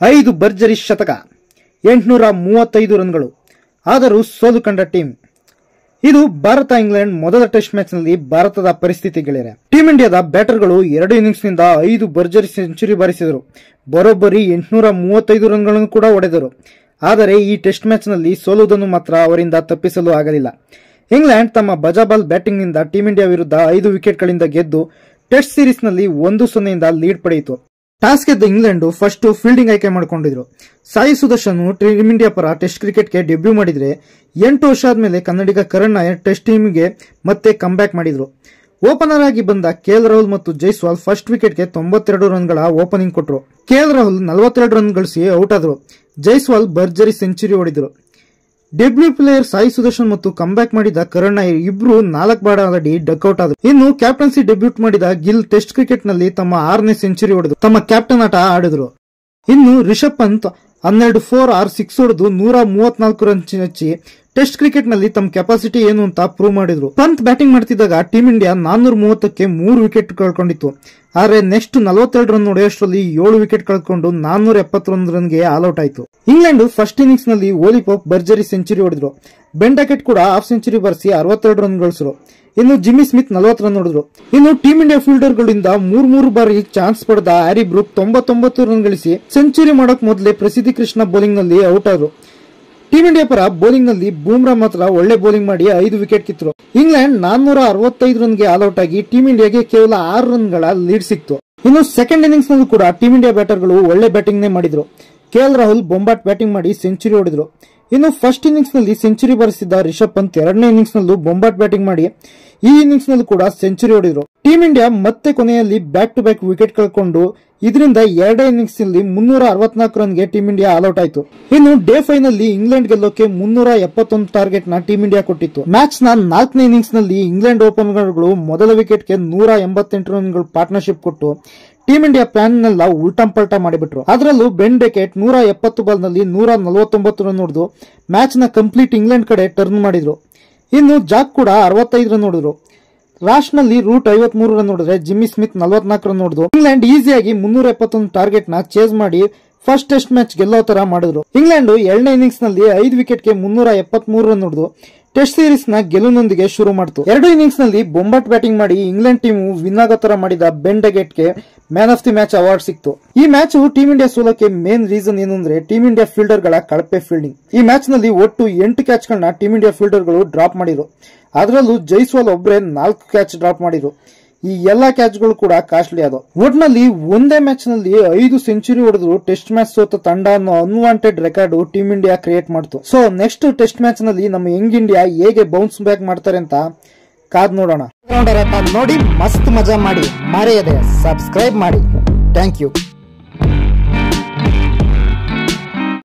5 ಭರ್ಜರಿ ಶತಕ, 835 ರನ್ಗಳು. ಆದರೂ ಸೋಲು ಕಂಡ ಟೀಮ್. ಇದು ಭಾರತ ಇಂಗ್ಲೆಂಡ್ ಮೊದಲ ಟೆಸ್ಟ್ ಮ್ಯಾಚ್ ನಲ್ಲಿ ಭಾರತದ ಪರಿಸ್ಥಿತಿ ಗೆಳೆಯರೆ. ಟೀಂ ಇಂಡಿಯಾದ ಬ್ಯಾಟರ್ಗಳು 2 ಇನ್ನಿಂಗ್ಸ್ ನಿಂದ 5 ಭರ್ಜರಿ ಸೆಂಚುರಿ ಬಾರಿಸಿದರು. ಬರೋಬ್ಬರಿ 835 ರನ್ಗಳನ್ನು ಕೂಡ ಹೊಡೆದರು. ಆದರೆ ಈ ಟೆಸ್ಟ್ ಮ್ಯಾಚ್ ನಲ್ಲಿ ಸೋಲುವುದನ್ನು ಮಾತ್ರ ಅವರಿಂದ ತಪ್ಪಿಸಲು ಆಗಲಿಲ್ಲ. ಇಂಗ್ಲೆಂಡ್ ತಮ್ಮ ಬಜಾಬಾಲ್ ಬ್ಯಾಟಿಂಗ್ ನಿಂದ ಟೀಂ ಇಂಡಿಯಾ ವಿರುದ್ಧ 5 ವಿಕೆಟ್ ಗಳಿಂದ ಗೆದ್ದು ಟೆಸ್ಟ್ ಸೀರೀಸ್ ನಲ್ಲಿ 1-0 ಲೀಡ್ ಪಡೆಯಿತು. ಟಾಸ್ ಗೆದ್ದ ಇಂಗ್ಲೆಂಡ್ ಫಸ್ಟ್ ಫೀಲ್ಡಿಂಗ್ ಆಯ್ಕೆ ಮಾಡಿಕೊಂಡಿದ್ರು. ಸಾಯಿ ಸುದರ್ಶನ್ ಟೀಂ ಇಂಡಿಯಾ ಪರ ಟೆಸ್ಟ್ ಕ್ರಿಕೆಟ್ಗೆ ಡೆಬ್ಯೂ ಮಾಡಿದ್ರೆ 8 ವರ್ಷ ಆದ್ಮೇಲೆ ಕನ್ನಡಿಗ ಕರಣ್ ನಾಯರ್ ಟೆಸ್ಟ್ ಟೀಮ್ಗೆ ಮತ್ತೆ ಕಮ್ಬ್ಯಾಕ್ ಮಾಡಿದ್ರು. ಓಪನರ್ ಆಗಿ ಬಂದ ಕೆಎಲ್ ರಾಹುಲ್ ಮತ್ತು ಜೈಸ್ವಾಲ್ ಫಸ್ಟ್ ವಿಕೆಟ್ಗೆ 92 ರನ್ಗಳ ಓಪನಿಂಗ್ ಕೊಟ್ಟರು. ಕೆಎಲ್ ರಾಹುಲ್ 42 ರನ್ ಗಳಿಸಿ ಔಟ್ ಆದರು. ಜೈಸ್ವಾಲ್ ಭರ್ಜರಿ ಸೆಂಚುರಿ ಹೊಡೆದರು. ಡೆಬ್ಯೂ ಪ್ಲೇಯರ್ ಸಾಯಿ ಸುದರ್ಶನ್ ಮತ್ತು ಕಮ್ಬ್ಯಾಕ್ ಮಾಡಿದ ಕರಣ್ ನಾಯರ್ ಇಬ್ರು 4 ಬಾರ್ ಆಡಿ ಡಕ್ಔಟ್ ಆದರು. ಇನ್ನು ಕ್ಯಾಪ್ಟನ್ಸಿ ಡೆಬ್ಯೂಟ್ ಮಾಡಿದ ಗಿಲ್ ಟೆಸ್ಟ್ ಕ್ರಿಕೆಟ್ ನಲ್ಲಿ ತಮ್ಮ 6ನೇ ಸೆಂಚುರಿ ಹೊಡೆದು ತಮ್ಮ ಕ್ಯಾಪ್ಟನ್ ಆಟ ಆಡಿದ್ರು. ಇನ್ನು ರಿಷಬ್ ಪಂತ್ 12 4 6 6 ಹೊಡೆದು 134 ರನ್ ಹಚ್ಚಿ ಟೆಸ್ಟ್ ಕ್ರಿಕೆಟ್ ನಲ್ಲಿ ತಮ್ಮ ಕೆಪಾಸಿಟಿ ಏನು ಅಂತ ಪ್ರೂವ್ ಮಾಡಿದ್ರು. ಪಂತ್ ಬ್ಯಾಟಿಂಗ್ ಮಾಡ್ತಿದ್ದಾಗ ಟೀಂ ಇಂಡಿಯಾ 430ಕ್ಕೆ 3 ವಿಕೆಟ್ ಕಳ್ಕೊಂಡಿತ್ತು. ಆದರೆ ನೆಕ್ಸ್ಟ್ 42 ರನ್ ಹೊಡೆಯೋಷ್ಟರಲ್ಲಿ 7 ವಿಕೆಟ್ ಕಳ್ಕೊಂಡು 471 ರನ್ಗೆ ಆಲ್ಔಟ್ ಆಯಿತು. ಇಂಗ್ಲೆಂಡ್ ಫಸ್ಟ್ ಇನ್ನಿಂಗ್ಸ್ ನಲ್ಲಿ ಓಲಿ ಪೋಪ್ ಭರ್ಜರಿ ಸೆಂಚುರಿ ಹೊಡೆದ್ರು. ಬೆನ್ ಡಕೆಟ್ ಕೂಡ ಹಾಫ್ ಸೆಂಚುರಿ ಬಾರಿಸಿ 62 ರನ್ ಗಳಿಸಿದ್ರು. ಇನ್ನು ಜಿಮ್ಮಿ ಸ್ಮಿತ್ 40 ರನ್ ಹೊಡೆದ್ರು. ಇನ್ನು ಟೀಂ ಇಂಡಿಯಾ ಫೀಲ್ಡರ್ ಗಳಿಂದ 3 ಬಾರಿ ಚಾನ್ಸ್ ಪಡೆದ ಹ್ಯಾರಿ ಬ್ರೂಕ್ 99 ರನ್ ಗಳಿಸಿ ಸೆಂಚುರಿ ಮಾಡೋಕ್ ಮೊದಲೇ ಪ್ರಸಿದ್ಧಿ ಕೃಷ್ಣ ಬೌಲಿಂಗ್ ನಲ್ಲಿ ಔಟ್ ಆದ್ರು. ಟೀಂ ಇಂಡಿಯಾ ಪರ ಬೌಲಿಂಗ್ ನಲ್ಲಿ ಬೂಮ್ರಾ ಮಾತ್ರ ಒಳ್ಳೆ ಬೌಲಿಂಗ್ ಮಾಡಿ 5 ವಿಕೆಟ್ ಕಿತ್ತರು. ಇಂಗ್ಲೆಂಡ್ 465 ರನ್ಗೆ ಆಲ್ಔಟ್ ಆಗಿ ಟೀಂ ಇಂಡಿಯಾಗೆ ಕೇವಲ 6 ರನ್ಗಳ ಲೀಡ್ ಸಿಕ್ತು. ಇನ್ನು ಸೆಕೆಂಡ್ ಇನ್ನಿಂಗ್ಸ್ ನಲ್ಲೂ ಕೂಡ ಟೀಂ ಇಂಡಿಯಾ ಬ್ಯಾಟರ್ಗಳು ಒಳ್ಳೆ ಬ್ಯಾಟಿಂಗ್ ನೇ ಮಾಡಿದ್ರು. ಕೆಎಲ್ ರಾಹುಲ್ ಬೊಂಬಾಟ್ ಬ್ಯಾಟಿಂಗ್ ಮಾಡಿ ಸೆಂಚುರಿ ಹೊಡೆದ್ರು. ಇನ್ನು ಫಸ್ಟ್ ಇನ್ನಿಂಗ್ಸ್ ನಲ್ಲಿ ಸೆಂಚುರಿ ಬಾರಿಸಿದ್ದ ರಿಷಬ್ ಪಂತ್ 2ನೇ ಇನ್ನಿಂಗ್ಸ್ ನಲ್ಲೂ ಬೊಂಬಾಟ್ ಬ್ಯಾಟಿಂಗ್ ಮಾಡಿ ಈ ಇನ್ನಿಂಗ್ಸ್ ನಲ್ಲೂ ಕೂಡ ಸೆಂಚುರಿ ಹೊಡೆದ್ರು. ಟೀಂ ಇಂಡಿಯಾ ಮತ್ತೆ ಕೊನೆಯಲ್ಲಿ ಬ್ಯಾಕ್ ಟು ಬ್ಯಾಕ್ ವಿಕೆಟ್ ಕಳ್ಕೊಂಡು ಇದರಿಂದ 2ನೇ ಇನ್ನಿಂಗ್ಸ್ ನಲ್ಲಿ 364 ರನ್ಗೆ ಟೀಂ ಇಂಡಿಯಾ ಆಲ್ಔಟ್ ಆಯಿತು. ಇನ್ನು ಡೇ 5 ನಲ್ಲಿ ಇಂಗ್ಲೆಂಡ್ ಗೆಲ್ಲೋಕೆ 371 ಟಾರ್ಗೆಟ್ ನ ಟೀಂ ಇಂಡಿಯಾ ಕೊಟ್ಟಿತ್ತು. ಮ್ಯಾಚ್ ನ 4ನೇ ಇನ್ನಿಂಗ್ಸ್ ನಲ್ಲಿ ಇಂಗ್ಲೆಂಡ್ ಓಪನರ್ಗಳು ಮೊದಲ ವಿಕೆಟ್ಗೆ 188 ರನ್ಗಳು ಪಾರ್ಟ್ನರ್ಶಿಪ್ ಕೊಟ್ಟು ಟೀಂ ಇಂಡಿಯಾ ಪ್ಲಾನ್ ನೆಲ್ಲ ಉಲ್ಟಂ ಪಲ್ಟಾ ಮಾಡಿಬಿಟ್ರು. ಅದರಲ್ಲೂ ಬೆನ್ ಡೆಕೆಟ್ 170 ಬಾಲ್ ನಲ್ಲಿ 149 ರನ್ ಹೊಡೆದು ಮ್ಯಾಚ್ ನ ಕಂಪ್ಲೀಟ್ ಇಂಗ್ಲೆಂಡ್ ಕಡೆ ಟರ್ನ್ ಮಾಡಿದ್ರು. ಇನ್ನು ಜಾಕ್ ಕೂಡ 65 ರನ್ ಹೊಡೆದ್ರು. ರಾಶ್ ನಲ್ಲಿ ರೂಟ್ 53 ರನ್ ಹೊಡೆದ್ರೆ ಜಿಮ್ಮಿ ಸ್ಮಿತ್ 44 ರನ್ ಹೊಡೆದು ಇಂಗ್ಲೆಂಡ್ ಈಸಿಯಾಗಿ 371 ಟಾರ್ಗೆಟ್ ನ ಚೇಸ್ ಮಾಡಿ ಫಸ್ಟ್ ಟೆಸ್ಟ್ ಮ್ಯಾಚ್ ಗೆಲ್ಲೋ ತರ ಮಾಡಿದ್ರು. ಇಂಗ್ಲೆಂಡ್ 2ನೇ ಇನ್ನಿಂಗ್ಸ್ ನಲ್ಲಿ 5 ವಿಕೆಟ್ಗೆ 373 ರನ್ ಹೊಡೆದು ಟೆಸ್ಟ್ ಸೀರೀಸ್ ನ ಗೆಲುವಿನೊಂದಿಗೆ ಶುರು ಮಾಡಿತು. 2 ಇನ್ನಿಂಗ್ಸ್ ನಲ್ಲಿ ಬೊಂಬಾಟ್ ಬ್ಯಾಟಿಂಗ್ ಮಾಡಿ ಇಂಗ್ಲೆಂಡ್ ಟೀಮ್ ವಿನ್ ಆಗೋ ತರ ಮಾಡಿದ ಬೆನ್ ಡೆಗೆಟ್ಗೆ man of the match award ಸಿಕ್ತು. ಈ ಮ್ಯಾಚ್ ಟೀಂ ಇಂಡಿಯಾ ಸೋಲಕ್ಕೆ ಮೇನ್ ರೀಸನ್ ಏನು ಅಂದ್ರೆ ಟೀಂ ಇಂಡಿಯಾ ಫೀಲ್ಡರ್ ಗಳ ಕಳಪೆ ಫೀಲ್ಡಿಂಗ್. ಈ ಮ್ಯಾಚ್ ನಲ್ಲಿ ಒಟ್ಟು 8 ಕ್ಯಾಚ್ ಗಳನ್ನ ಟೀಂ ಇಂಡಿಯಾ ಫೀಲ್ಡರ್ ಗಳು ಡ್ರಾಪ್ ಮಾಡಿದ್ರು. ಅದರಲ್ಲೂ ಜೈಸ್ವಾಲ್ ಒಬ್ಬರೇ 4 ಕ್ಯಾಚ್ ಡ್ರಾಪ್ ಮಾಡಿದ್ರು. ಈ ಎಲ್ಲಾ ಕ್ಯಾಚ್ ಗಳು ಕೂಡ ಕಾಸ್ಟ್ಲಿ ಆದವು. ಒಟ್ನಲ್ಲಿ ಒಂದೇ ಮ್ಯಾಚ್ ನಲ್ಲಿ 5 ಸೆಂಚುರಿ ಹೊಡೆದ್ರು ಟೆಸ್ಟ್ ಮ್ಯಾಚ್ ಸೋತ ತಂಡ ಅನ್ನೋ unwanted record team India create ಮಾಡ್ತು. ಸೊ ನೆಕ್ಸ್ಟ್ ಟೆಸ್ಟ್ ಮ್ಯಾಚ್ ನಲ್ಲಿ ನಮ್ಮ ಯಂಗ್ ಇಂಡಿಯಾ ಹೇಗೆ ಬೌನ್ಸ್ ಬ್ಯಾಕ್ ಮಾಡ್ತಾರೆ ಅಂತ ಕಾದ್ ನೋಡೋಣ. ನೋಡಿ ಮಸ್ತ್ ಮಜಾ ಮಾಡಿ, ಮರೆಯದೆ ಸಬ್ಸ್ಕ್ರೈಬ್ ಮಾಡಿ. Thank you.